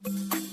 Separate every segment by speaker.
Speaker 1: Voici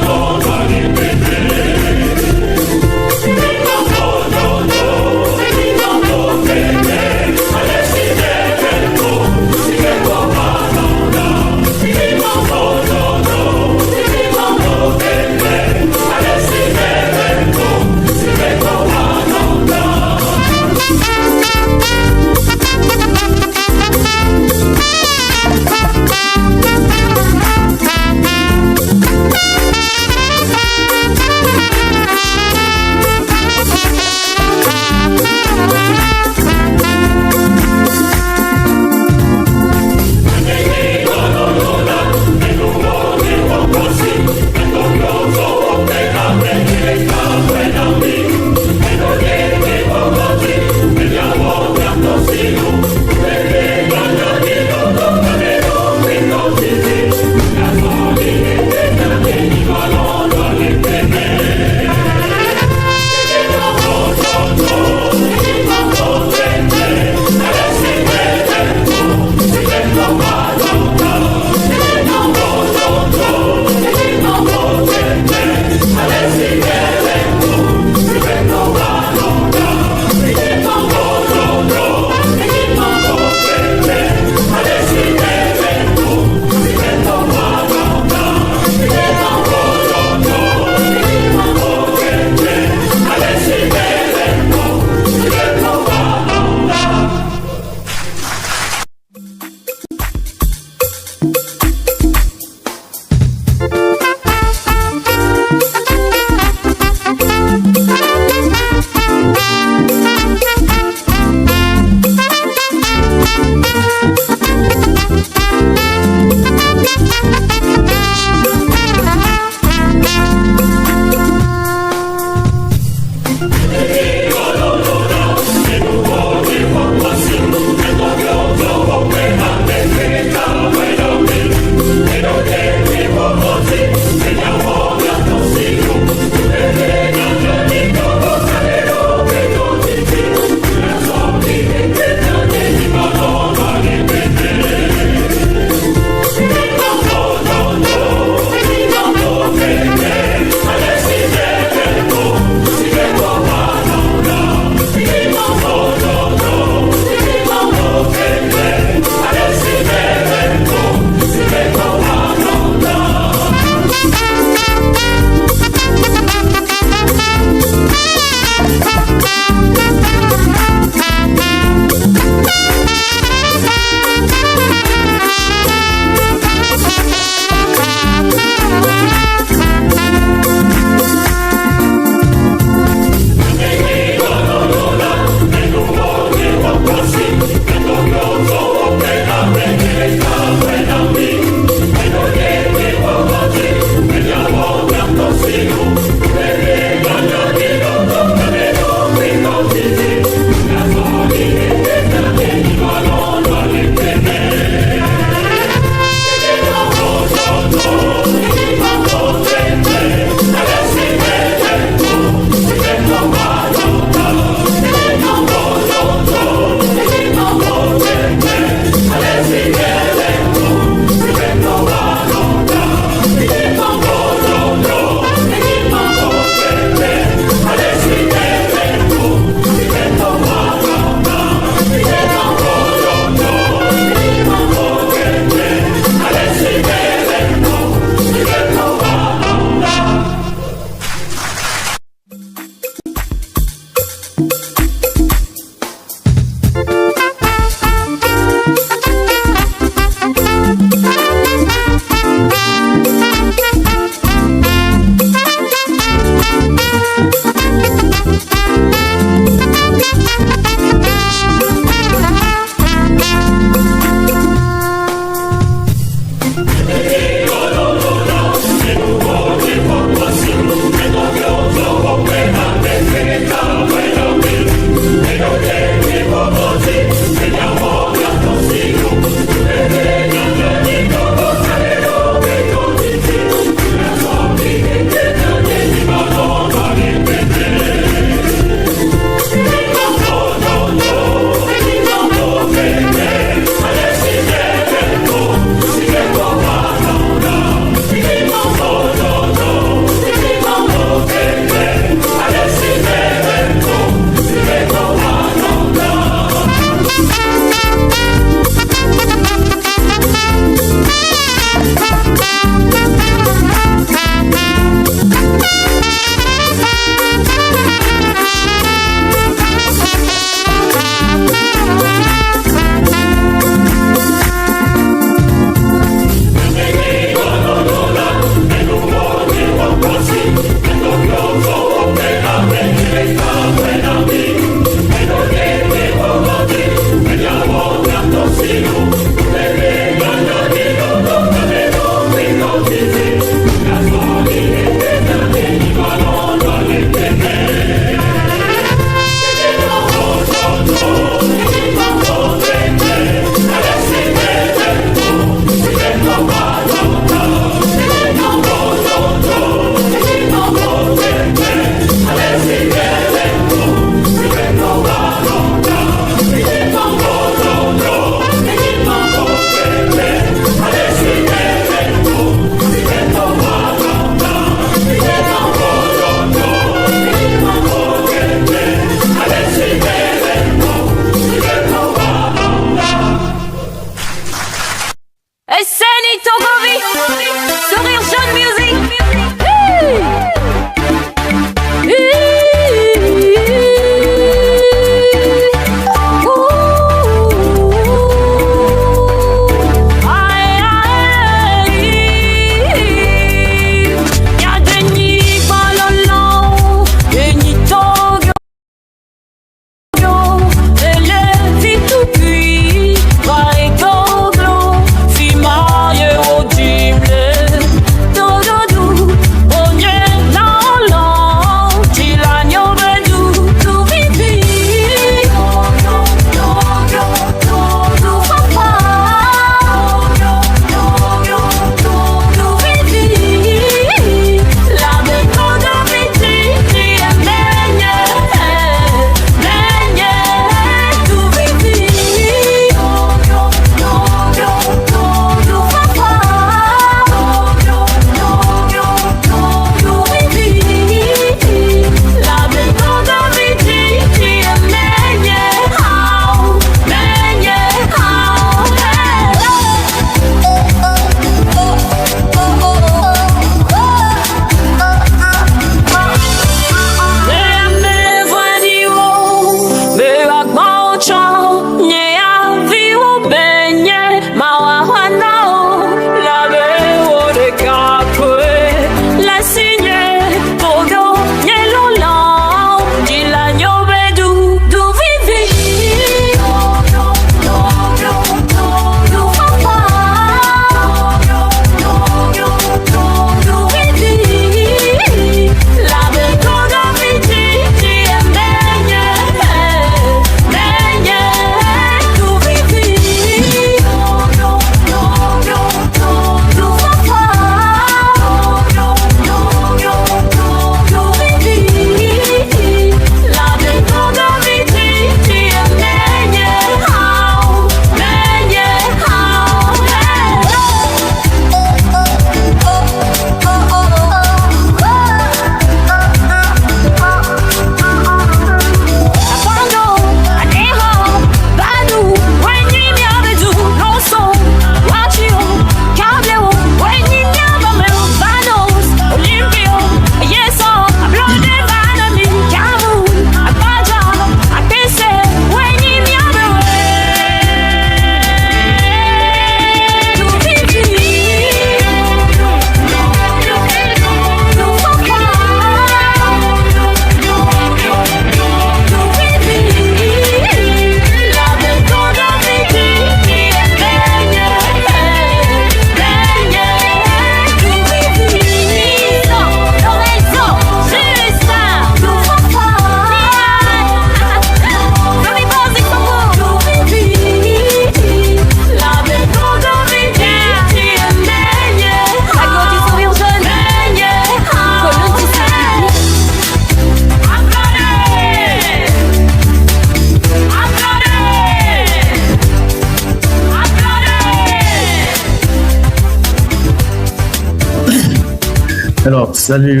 Speaker 1: Alors, salut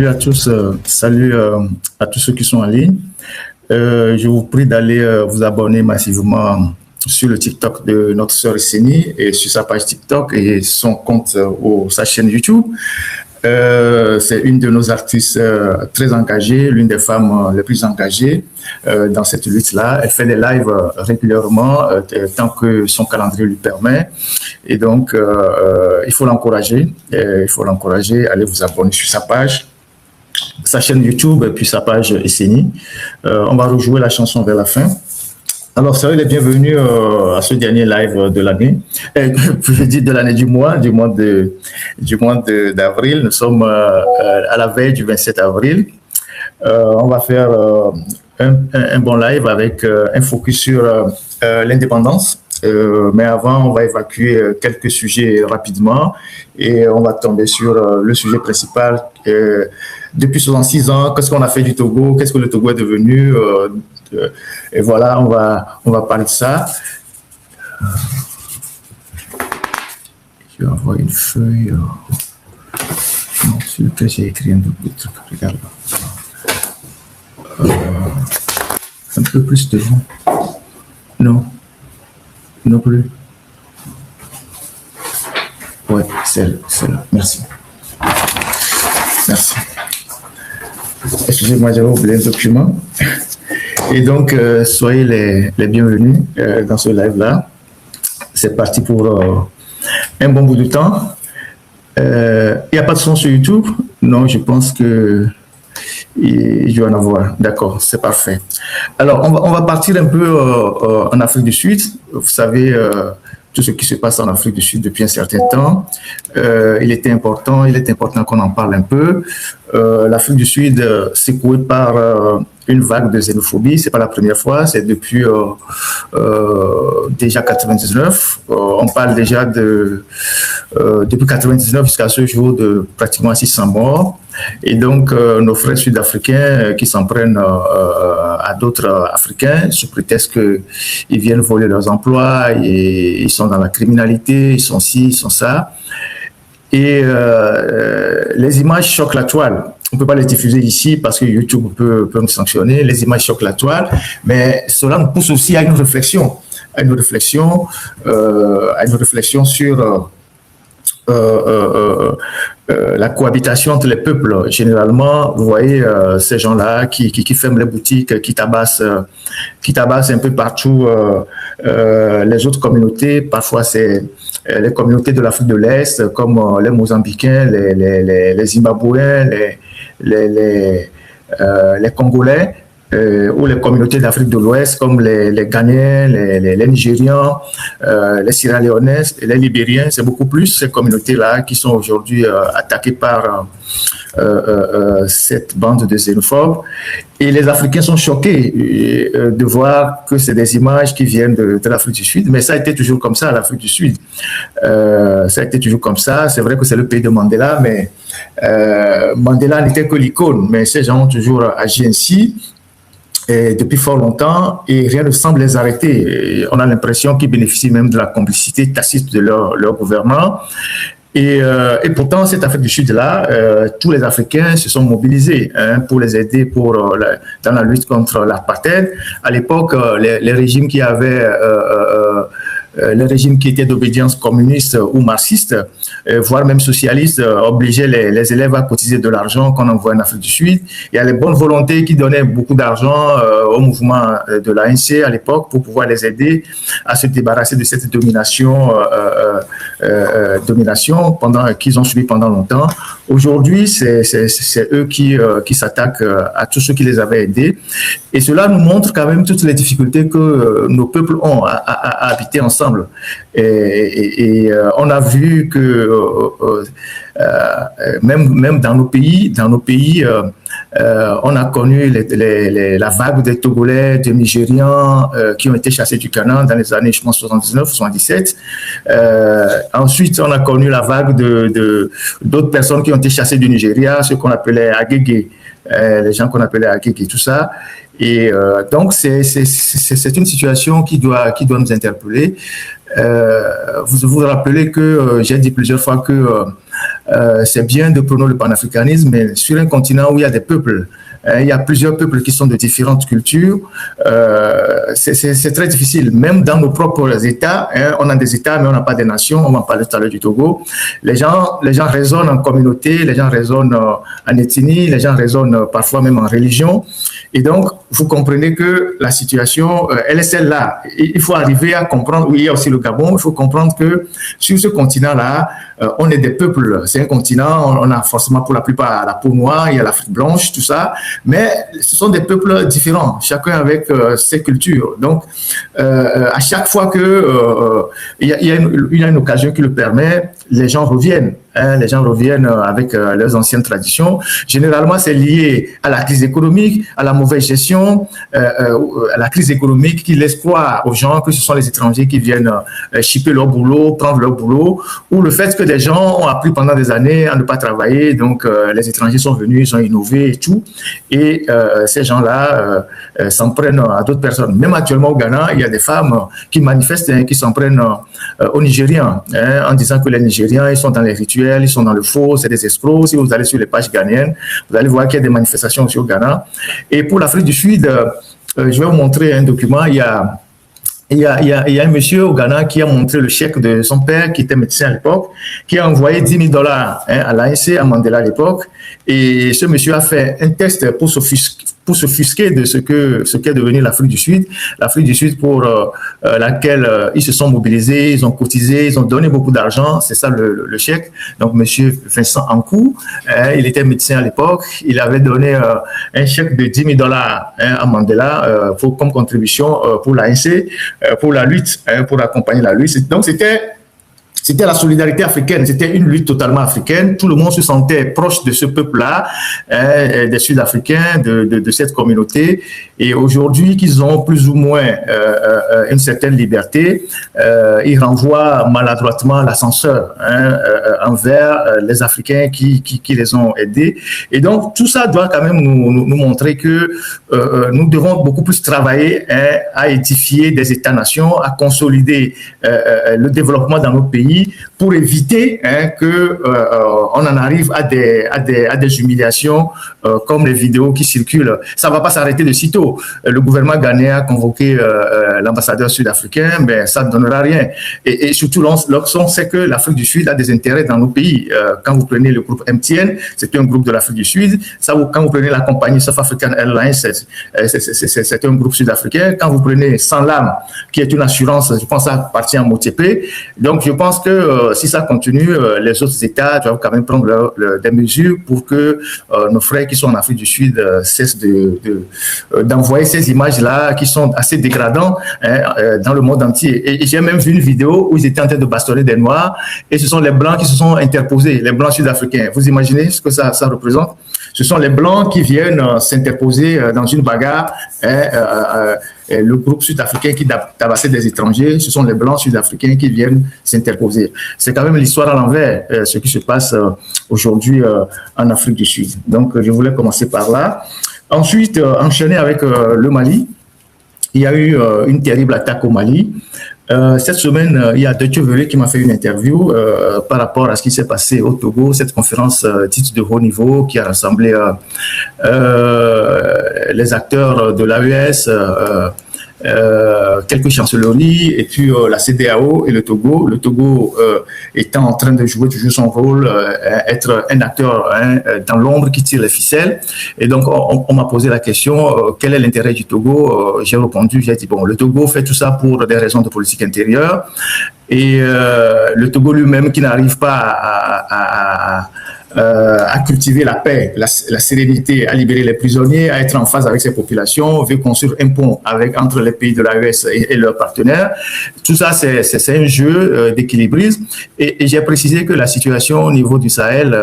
Speaker 1: à tous, salut à tous ceux qui sont en ligne. Je vous prie d'aller vous abonner massivement sur le TikTok de notre sœur Esseni et sur sa page TikTok et son compte ou sa chaîne YouTube. C'est une de nos artistes très engagées, l'une des femmes les plus engagées dans cette lutte-là. Elle fait des lives régulièrement tant que son calendrier lui permet. Et donc, il faut l'encourager. Allez vous abonner sur sa chaîne YouTube et puis sa page Esseni. On va rejouer la chanson vers la fin. Alors, soyez les bienvenus à ce dernier live de l'année. Je dis de l'année, du mois d'avril. Nous sommes à la veille du 27 avril. On va faire un bon live avec un focus sur l'indépendance. Mais avant, on va évacuer quelques sujets rapidement et on va tomber sur le sujet principal. Depuis 66 ans, qu'est-ce qu'on a fait du Togo? Qu'est-ce que le Togo est devenu? Et voilà, on va parler de ça. Je vais avoir une feuille sur laquelle j'ai écrit un peu de trucs. Regarde là. Un peu plus devant. Non plus. Ouais, c'est là. Merci. Excusez-moi, j'avais oublié un document. Et donc, soyez les bienvenus dans ce live-là. C'est parti pour un bon bout de temps. Il n'y a pas de son sur YouTube? Non, je pense que il doit en avoir. D'accord, c'est parfait. Alors, on va partir un peu en Afrique du Sud. Vous savez, tout ce qui se passe en Afrique du Sud depuis un certain temps. Il est important qu'on en parle un peu. L'Afrique du Sud, secouée par une vague de xénophobie, c'est pas la première fois, c'est depuis déjà 99. On parle déjà depuis 99 jusqu'à ce jour de pratiquement 600 morts. Et donc, nos frères sud-africains qui s'en prennent à d'autres Africains sous prétexte qu'ils viennent voler leurs emplois et ils sont dans la criminalité, ils sont ci, ils sont ça. Et les images choquent la toile. On ne peut pas les diffuser ici parce que YouTube peut nous sanctionner. Les images choquent la toile, mais cela nous pousse aussi à une réflexion sur la cohabitation entre les peuples. Généralement, vous voyez ces gens-là qui ferment les boutiques, qui tabassent un peu partout les autres communautés. Parfois, c'est les communautés de l'Afrique de l'Est, comme les Mozambicains, les Zimbabwéens, les Congolais, ou les communautés d'Afrique de l'Ouest, comme les Ghanéens, les Nigérians, les Sierra-Léonais et les Libériens. C'est beaucoup plus ces communautés-là qui sont aujourd'hui attaquées par cette bande de xénophobes. Et les Africains sont choqués de voir que c'est des images qui viennent de l'Afrique du Sud. Mais ça a été toujours comme ça, l'Afrique du Sud. Ça a été toujours comme ça. C'est vrai que c'est le pays de Mandela, mais Mandela n'était que l'icône. Mais ces gens ont toujours agi ainsi. Et depuis fort longtemps, et rien ne semble les arrêter. Et on a l'impression qu'ils bénéficient même de la complicité tacite de leur gouvernement. Et pourtant, cette Afrique du Sud-là, tous les Africains se sont mobilisés pour les aider dans la lutte contre l'apartheid. À l'époque, les régimes qui avaient les régimes qui étaient d'obédience communiste ou marxiste, voire même socialiste, obligeaient les élèves à cotiser de l'argent qu'on envoie en Afrique du Sud. Il y a les bonnes volontés qui donnaient beaucoup d'argent au mouvement de l'ANC à l'époque pour pouvoir les aider à se débarrasser de cette domination qu'ils ont subi pendant longtemps. Aujourd'hui, c'est eux qui s'attaquent à tous ceux qui les avaient aidés. Et cela nous montre quand même toutes les difficultés que nos peuples ont à habiter ensemble. Et on a vu que même dans nos pays, on a connu la vague des Togolais, des Nigérians qui ont été chassés du Ghana dans les années, je pense, 79, 77. Ensuite, on a connu la vague d'autres personnes qui ont été chassées du Nigeria, ceux qu'on appelait Agégué, les gens qu'on appelait Agégué, tout ça. Et donc, c'est une situation qui doit nous interpeller. Vous vous rappelez que j'ai dit plusieurs fois que c'est bien de prôner le panafricanisme, mais sur un continent où il y a des peuples, il y a plusieurs peuples qui sont de différentes cultures. C'est très difficile. Même dans nos propres États, on a des États, mais on n'a pas des nations. On va parler tout à l'heure du Togo. Les gens raisonnent en communauté, les gens raisonnent en ethnie, les gens raisonnent parfois même en religion. Et donc, vous comprenez que la situation, elle est celle-là. Il faut arriver à comprendre, oui, il y a aussi le Gabon, il faut comprendre que sur ce continent-là, on est des peuples. C'est un continent, on a forcément pour la plupart la peau noire, il y a l'Afrique blanche, tout ça. Mais ce sont des peuples différents, chacun avec ses cultures. Donc, à chaque fois que il y a une occasion qui le permet, les gens reviennent. Les gens reviennent avec leurs anciennes traditions. Généralement, c'est lié à la crise économique, à la mauvaise gestion, à la crise économique qui laisse croire aux gens que ce sont les étrangers qui viennent chipper leur boulot, prendre leur boulot, ou le fait que des gens ont appris pendant des années à ne pas travailler, donc les étrangers sont venus, ils ont innové et tout, et ces gens-là s'en prennent à d'autres personnes. Même actuellement au Ghana, il y a des femmes qui manifestent, qui s'en prennent aux Nigériens, en disant que les Nigériens, ils sont dans les rituels, ils sont dans le faux, c'est des escrocs. Si vous allez sur les pages ghanéennes, vous allez voir qu'il y a des manifestations aussi au Ghana. Et pour l'Afrique du Sud, je vais vous montrer un document. Il y a un monsieur au Ghana qui a montré le chèque de son père, qui était médecin à l'époque, qui a envoyé $10 000 à l'ANC, à Mandela à l'époque. Et ce monsieur a fait un test pour s'offusquer de ce qu'est devenu l'Afrique du Sud. L'Afrique du Sud pour laquelle ils se sont mobilisés, ils ont cotisé, ils ont donné beaucoup d'argent. C'est ça le chèque. Donc, monsieur Vincent Ankou, il était médecin à l'époque. Il avait donné un chèque de $10 000 à Mandela comme contribution pour l'ANC, pour la lutte, pour accompagner la lutte. Donc, c'était la solidarité africaine, c'était une lutte totalement africaine. Tout le monde se sentait proche de ce peuple-là, des Sud-Africains, de cette communauté. Et aujourd'hui, qu'ils ont plus ou moins une certaine liberté, ils renvoient maladroitement l'ascenseur envers les Africains qui les ont aidés. Et donc, tout ça doit quand même nous montrer que nous devons beaucoup plus travailler à édifier des États-nations, à consolider le développement dans nos pays, pour éviter que on en arrive à des humiliations comme les vidéos qui circulent. Ça va pas s'arrêter de sitôt. Le gouvernement ghanéen a convoqué l'ambassadeur sud-africain, mais ça ne donnera rien. Et surtout, lorsqu'on sait que l'Afrique du Sud a des intérêts dans nos pays. Quand vous prenez le groupe MTN, c'est un groupe de l'Afrique du Sud. Quand vous prenez la compagnie South African Airlines, c'est un groupe sud-africain. Quand vous prenez Sanlam, qui est une assurance, je pense que ça appartient à Motiepe. Donc, je pense que si ça continue, les autres États doivent quand même prendre des mesures pour que nos frères qui sont en Afrique du Sud cessent d'envoyer ces images-là qui sont assez dégradantes dans le monde entier. Et j'ai même vu une vidéo où ils étaient en train de bastonner des Noirs et ce sont les Blancs qui se sont interposés, les Blancs sud-africains. Vous imaginez ce que ça représente? Ce sont les Blancs qui viennent s'interposer dans une bagarre. Le groupe sud-africain qui tabassait des étrangers, ce sont les Blancs sud-africains qui viennent s'interposer. C'est quand même l'histoire à l'envers, ce qui se passe aujourd'hui en Afrique du Sud. Donc, je voulais commencer par là. Ensuite, enchaîner avec le Mali. Il y a eu une terrible attaque au Mali. Cette semaine, il y a Deutsche Welle qui m'a fait une interview par rapport à ce qui s'est passé au Togo, cette conférence dite de haut niveau qui a rassemblé les acteurs de l'AES, quelques chancelleries et puis la CEDEAO et le Togo. Le Togo étant en train de jouer toujours son rôle, être un acteur dans l'ombre qui tire les ficelles. Et donc, on m'a posé la question, quel est l'intérêt du Togo? J'ai répondu, j'ai dit, bon, le Togo fait tout ça pour des raisons de politique intérieure. Et le Togo lui-même qui n'arrive pas à cultiver la paix, la sérénité, à libérer les prisonniers, à être en phase avec ses populations, veut construire un pont entre les pays de l'AES et leurs partenaires. Tout ça, c'est un jeu d'équilibrisme. Et j'ai précisé que la situation au niveau du Sahel,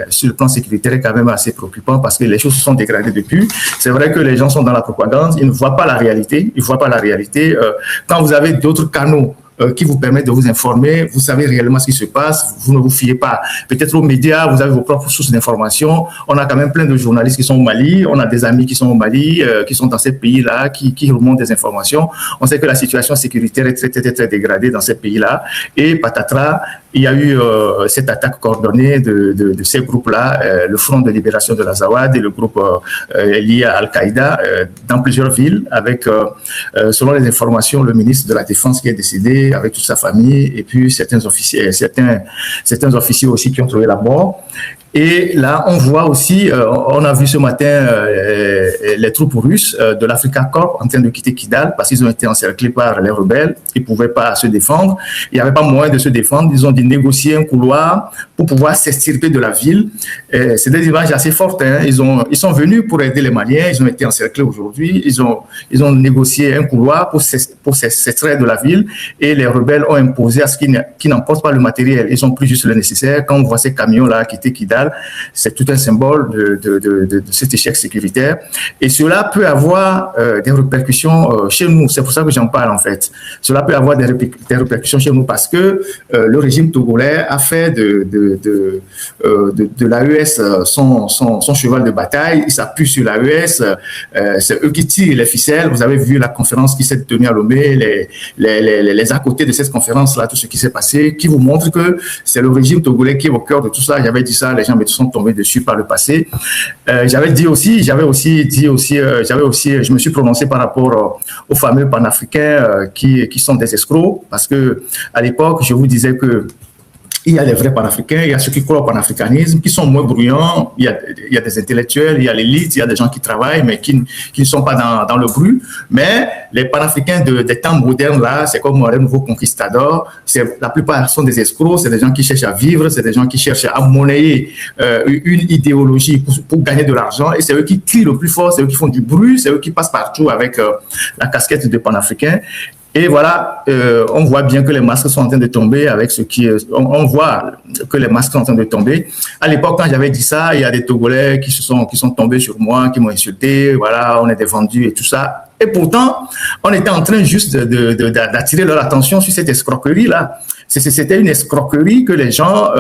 Speaker 1: sur le plan sécuritaire, est quand même assez préoccupante parce que les choses se sont dégradées depuis. C'est vrai que les gens sont dans la propagande, ils ne voient pas la réalité. Ils ne voient pas la réalité. Quand vous avez d'autres canaux qui vous permettent de vous informer. Vous savez réellement ce qui se passe. Vous ne vous fiez pas peut-être aux médias. Vous avez vos propres sources d'information. On a quand même plein de journalistes qui sont au Mali. On a des amis qui sont au Mali, qui sont dans ces pays-là, qui remontent des informations. On sait que la situation sécuritaire est très dégradée dans ces pays-là. Et patatras, il y a eu cette attaque coordonnée de ces groupes-là, le Front de libération de l'Azawad et le groupe lié à Al-Qaïda, dans plusieurs villes, avec, selon les informations, le ministre de la Défense qui est décédé avec toute sa famille, et puis certains officiers aussi qui ont trouvé la mort. Et là, on voit aussi, on a vu ce matin les troupes russes de l'Africa Corps en train de quitter Kidal parce qu'ils ont été encerclés par les rebelles. Ils ne pouvaient pas se défendre. Il n'y avait pas moyen de se défendre. Ils ont dû négocier un couloir pour pouvoir s'extirper de la ville. C'est des images assez fortes. Hein. Ils sont venus pour aider les Maliens. Ils ont été encerclés aujourd'hui. Ils ont négocié un couloir pour s'extraire de la ville. Et les rebelles ont imposé à ce qu'ils n'emportent pas le matériel. Ils ont pris juste le nécessaire. Quand on voit ces camions-là quitter Kidal, c'est tout un symbole de cet échec sécuritaire. Et cela peut avoir des répercussions chez nous. C'est pour ça que j'en parle, en fait. Cela peut avoir des répercussions chez nous parce que le régime togolais a fait de l'AES son cheval de bataille. Il s'appuie sur l'AES. C'est eux qui tirent les ficelles. Vous avez vu la conférence qui s'est tenue à Lomé, les à côté de cette conférence-là, tout ce qui s'est passé, qui vous montre que c'est le régime togolais qui est au cœur de tout ça. J'avais dit ça, les gens me sont tombés dessus par le passé. Je me suis prononcé par rapport aux fameux panafricains qui sont des escrocs, parce que à l'époque, je vous disais que il y a les vrais panafricains, il y a ceux qui croient au panafricanisme, qui sont moins bruyants, il y a des intellectuels, il y a l'élite, il y a des gens qui travaillent, mais qui ne sont pas dans le bruit. Mais les panafricains des temps modernes, là, c'est comme les nouveaux conquistadors. La plupart sont des escrocs, c'est des gens qui cherchent à vivre, c'est des gens qui cherchent à monnayer une idéologie pour gagner de l'argent. Et c'est eux qui crient le plus fort, c'est eux qui font du bruit, c'est eux qui passent partout avec la casquette de panafricain. Et voilà, on voit bien que les masques sont en train de tomber avec ce qui on voit que les masques sont en train de tomber. À l'époque, quand j'avais dit ça, il y a des Togolais qui sont tombés sur moi, qui m'ont insulté. Voilà, on est des vendus et tout ça. Et pourtant, on était en train juste d'attirer leur attention sur cette escroquerie-là. C'était une escroquerie que les gens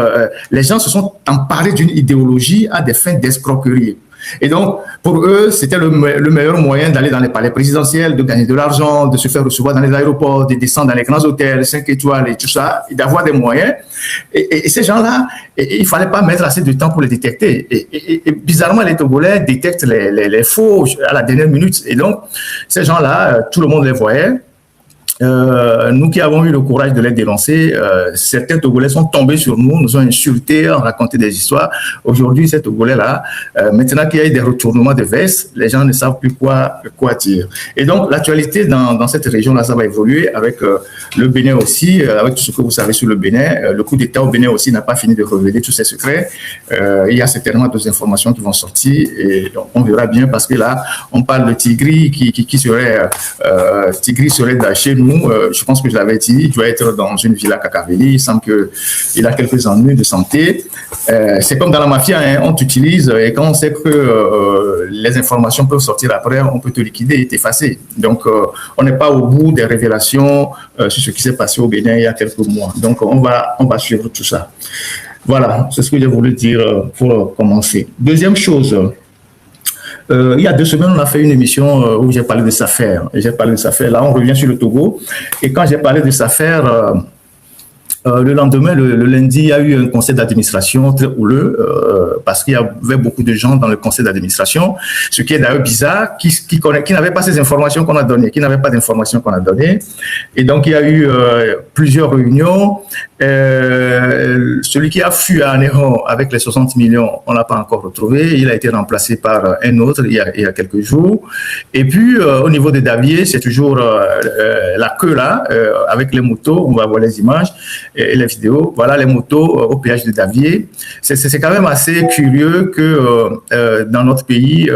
Speaker 1: se sont emparés d'une idéologie à des fins d'escroquerie. Et donc, pour eux, c'était le meilleur moyen d'aller dans les palais présidentiels, de gagner de l'argent, de se faire recevoir dans les aéroports, de descendre dans les grands hôtels, 5 étoiles et tout ça, et d'avoir des moyens. Et ces gens-là, il ne fallait pas mettre assez de temps pour les détecter. Et bizarrement, les Togolais détectent les faux à la dernière minute. Et donc, ces gens-là, tout le monde les voyait. Nous qui avons eu le courage de les dénoncer, certains Togolais sont tombés sur nous, nous ont insultés, ont raconté des histoires. Aujourd'hui, ces Togolais-là, maintenant qu'il y a eu des retournements de veste, les gens ne savent plus quoi dire. Et donc, l'actualité dans cette région-là, ça va évoluer avec le Bénin aussi, avec tout ce que vous savez sur le Bénin. Le coup d'État au Bénin aussi n'a pas fini de révéler tous ses secrets. Il y a certainement d'autres informations qui vont sortir et on verra bien parce que là, on parle de Tigri qui serait chez nous. Je pense que je l'avais dit, il doit être dans une villa Kakaveli. Il semble qu'il a quelques ennuis de santé. C'est comme dans la mafia, hein, on t'utilise et quand on sait que les informations peuvent sortir après, on peut te liquider et t'effacer. Donc, on n'est pas au bout des révélations sur ce qui s'est passé au Bénin il y a quelques mois. Donc, on va suivre tout ça. Voilà, c'est ce que j'ai voulu dire pour commencer. Deuxième chose. Il y a 2 semaines, on a fait une émission où j'ai parlé de cette affaire. Là, on revient sur le Togo. Et quand j'ai parlé de cette affaire, le lendemain, le lundi, il y a eu un conseil d'administration très houleux parce qu'il y avait beaucoup de gens dans le conseil d'administration, ce qui est d'ailleurs bizarre, qui n'avaient pas ces informations qu'on a données, qui n'avaient pas d'informations qu'on a données. Et donc, il y a eu plusieurs réunions. Celui qui a fui à Anéron avec les 60 millions, on ne l'a pas encore retrouvé. Il a été remplacé par un autre il y a quelques jours. Et puis, au niveau de Davier, c'est toujours la queue là, avec les motos. On va voir les images et les vidéos. Voilà les motos au péage de Davier. C'est quand même assez curieux que dans notre pays,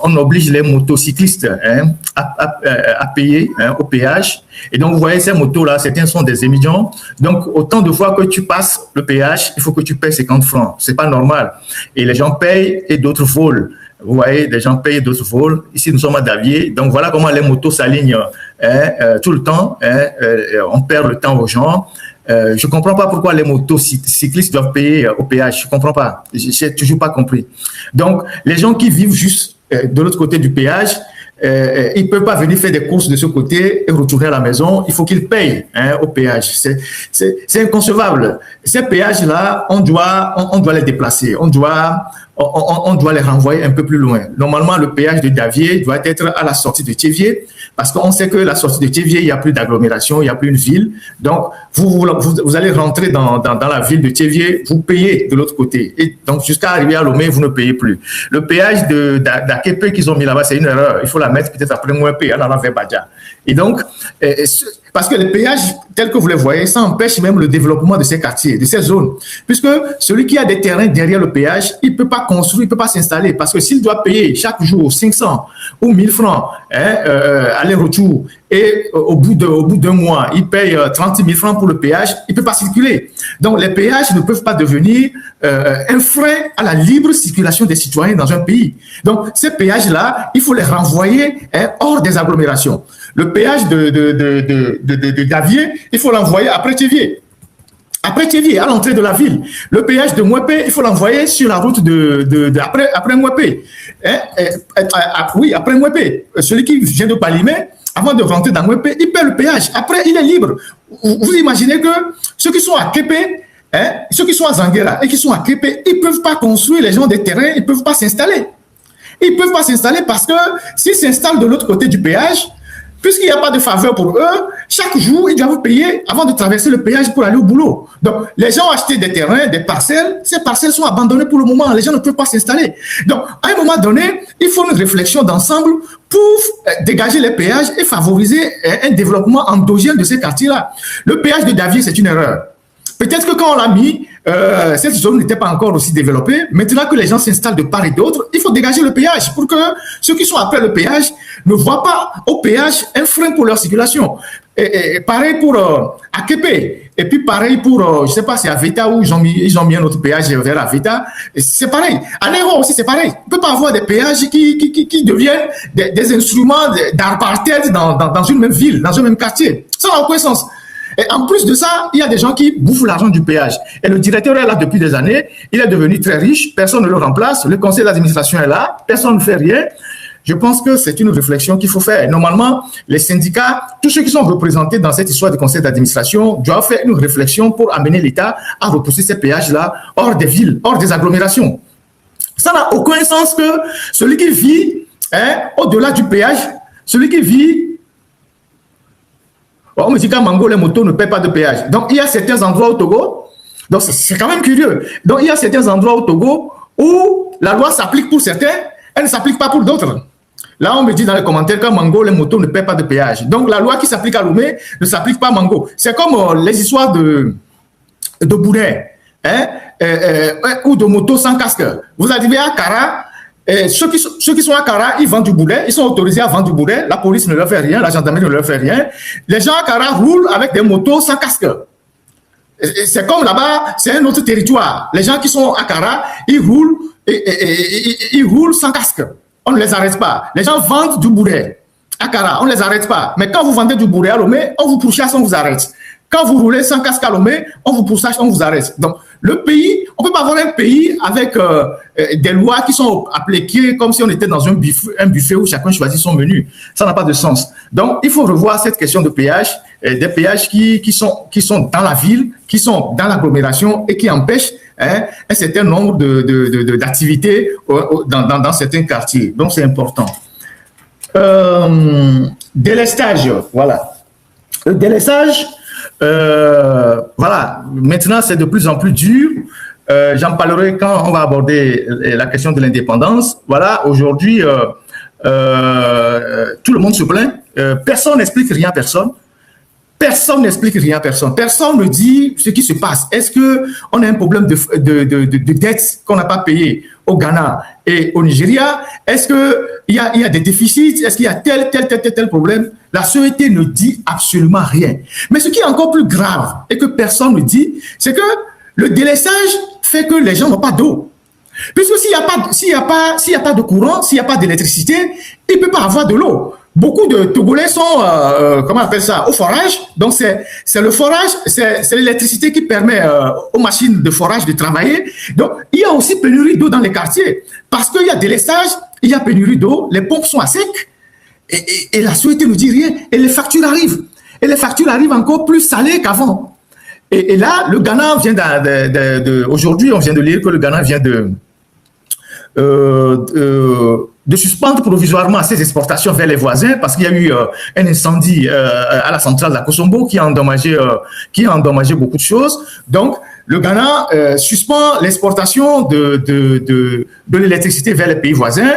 Speaker 1: on oblige les motocyclistes à payer au péage. Et donc, vous voyez ces motos-là, certains sont des émigrants. Donc, autant de fois que tu passes le péage, il faut que tu payes 50 francs. C'est pas normal. Et les gens payent et d'autres volent. Vous voyez, des gens payent, d'autres volent. Ici, nous sommes à Davier. Donc, voilà comment les motos s'alignent tout le temps, on perd le temps aux gens. Je ne comprends pas pourquoi les motocyclistes doivent payer au péage. Je ne comprends pas. Je n'ai toujours pas compris. Donc, les gens qui vivent juste de l'autre côté du péage, ils ne peuvent pas venir faire des courses de ce côté et retourner à la maison. Il faut qu'ils payent au péage. C'est inconcevable. Ces péages-là, on doit les déplacer. On doit les renvoyer un peu plus loin. Normalement, le péage de Davier doit être à la sortie de Thiévier, parce qu'on sait que la sortie de Thiévier, il n'y a plus d'agglomération, il n'y a plus une ville. Donc, vous allez rentrer dans la ville de Thiévier, vous payez de l'autre côté. Et donc, jusqu'à arriver à Lomé, vous ne payez plus. Le péage d'Akepe qu'ils ont mis là-bas, c'est une erreur. Il faut la mettre peut-être après Mouepé, en allant vers Badja. Et donc, parce que les péages, tels que vous les voyez, ça empêche même le développement de ces quartiers, de ces zones. Puisque celui qui a des terrains derrière le péage, il ne peut pas construire, il ne peut pas s'installer. Parce que s'il doit payer chaque jour 500 ou 1000 francs aller-retour, et au bout d'un mois, il paye 30 000 francs pour le péage, il ne peut pas circuler. Donc, les péages ne peuvent pas devenir un frein à la libre circulation des citoyens dans un pays. Donc, ces péages-là, il faut les renvoyer hors des agglomérations. Le péage de Davier, il faut l'envoyer après Thiévier. Après Thiévier, à l'entrée de la ville. Le péage de Mouepé, il faut l'envoyer sur la route après Mouepé. Oui, après Mouepé. Celui qui vient de Palimé, avant de rentrer dans Mouepé, il paie le péage. Après, il est libre. Vous imaginez que ceux qui sont à Képé, ceux qui sont à Zanguera et qui sont à Képé, ils ne peuvent pas construire, les gens des terrains, ils ne peuvent pas s'installer. Ils ne peuvent pas s'installer parce que s'ils s'installent de l'autre côté du péage, puisqu'il n'y a pas de faveur pour eux, chaque jour, ils doivent payer avant de traverser le péage pour aller au boulot. Donc, les gens ont acheté des terrains, des parcelles. Ces parcelles sont abandonnées pour le moment. Les gens ne peuvent pas s'installer. Donc, à un moment donné, il faut une réflexion d'ensemble pour dégager les péages et favoriser un développement endogène de ces quartiers-là. Le péage de Davier, c'est une erreur. Peut-être que quand on l'a mis, cette zone n'était pas encore aussi développée. Maintenant que les gens s'installent de part et d'autre, il faut dégager le péage pour que ceux qui sont après le péage ne voient pas au péage un frein pour leur circulation. Et pareil pour Akepe. Et puis pareil pour, je ne sais pas, c'est Aveta où ils ont mis un autre péage vers Aveta. C'est pareil. À Néro aussi, c'est pareil. On ne peut pas avoir des péages qui deviennent des instruments d'apartheid dans une même ville, dans un même quartier. Ça n'a aucun sens. Et en plus de ça, il y a des gens qui bouffent l'argent du péage. Et le directeur est là depuis des années. Il est devenu très riche. Personne ne le remplace. Le conseil d'administration est là. Personne ne fait rien. Je pense que c'est une réflexion qu'il faut faire. Normalement, les syndicats, tous ceux qui sont représentés dans cette histoire de conseil d'administration doivent faire une réflexion pour amener l'État à repousser ces péages-là hors des villes, hors des agglomérations. Ça n'a aucun sens que celui qui vit au-delà du péage, celui qui vit... On me dit qu'à Mango, les motos ne paient pas de péage. Donc, il y a certains endroits au Togo, donc c'est quand même curieux. Donc, il y a certains endroits au Togo où la loi s'applique pour certains, elle ne s'applique pas pour d'autres. Là, on me dit dans les commentaires qu'à Mango, les motos ne paient pas de péage. Donc, la loi qui s'applique à Lomé ne s'applique pas à Mango. C'est comme les histoires de bourrets ou de motos sans casque. Vous arrivez à Kara, ceux qui sont à Kara, ils vendent du boulet, ils sont autorisés à vendre du boulet, la police ne leur fait rien, la gendarmerie ne leur fait rien. Les gens à Kara roulent avec des motos sans casque. C'est comme là-bas, c'est un autre territoire. Les gens qui sont à Kara, ils roulent sans casque. On ne les arrête pas. Les gens vendent du boulet à Kara, on ne les arrête pas. Mais quand vous vendez du boulet à Lomé, on vous pourchasse, on vous arrête. Quand vous roulez sans casque à Lomé, on vous pourchasse, on vous arrête. Donc, le pays, on ne peut pas avoir un pays avec des lois qui sont appliquées comme si on était dans un buffet où chacun choisit son menu. Ça n'a pas de sens. Donc, il faut revoir cette question de péage, des péages qui sont dans la ville, qui sont dans l'agglomération et qui empêchent un certain nombre d'activités dans certains quartiers. Donc, c'est important. Délestage, voilà. Le délestage, voilà, maintenant c'est de plus en plus dur. J'en parlerai quand on va aborder la question de l'indépendance. Voilà, aujourd'hui, tout le monde se plaint. Personne n'explique rien à personne. Personne n'explique rien à personne. Personne ne dit ce qui se passe. Est-ce qu'on a un problème de dette qu'on n'a pas payé au Ghana et au Nigeria? Est-ce qu'il y a des déficits? Est-ce qu'il y a tel problème? La société ne dit absolument rien. Mais ce qui est encore plus grave et que personne ne dit, c'est que le délaissage fait que les gens n'ont pas d'eau. Puisque s'il n'y a pas de courant, s'il n'y a pas d'électricité, il ne peut pas avoir de l'eau. beaucoup de Togolais sont, comment on appelle ça, au forage. Donc, c'est le forage, c'est l'électricité qui permet aux machines de forage de travailler. Donc, il y a aussi pénurie d'eau dans les quartiers. Parce qu'il y a délestage, il y a pénurie d'eau, les pompes sont à sec. Et la société ne dit rien. Et les factures arrivent. Et les factures arrivent encore plus salées qu'avant. Et là, le Ghana vient aujourd'hui, on vient de lire que le Ghana vient de suspendre provisoirement ses exportations vers les voisins parce qu'il y a eu un incendie à la centrale de la Kosombo qui a endommagé beaucoup de choses. Donc, le Ghana suspend l'exportation de l'électricité vers les pays voisins.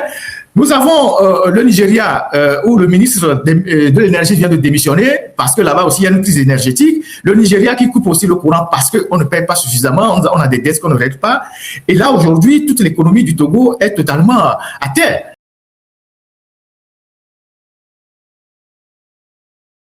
Speaker 1: Nous avons le Nigeria où le ministre de l'énergie vient de démissionner parce que là-bas aussi il y a une crise énergétique. Le Nigeria qui coupe aussi le courant parce qu'on ne paye pas suffisamment, on a des dettes qu'on ne règle pas. Et là aujourd'hui, toute l'économie du Togo est totalement à terre.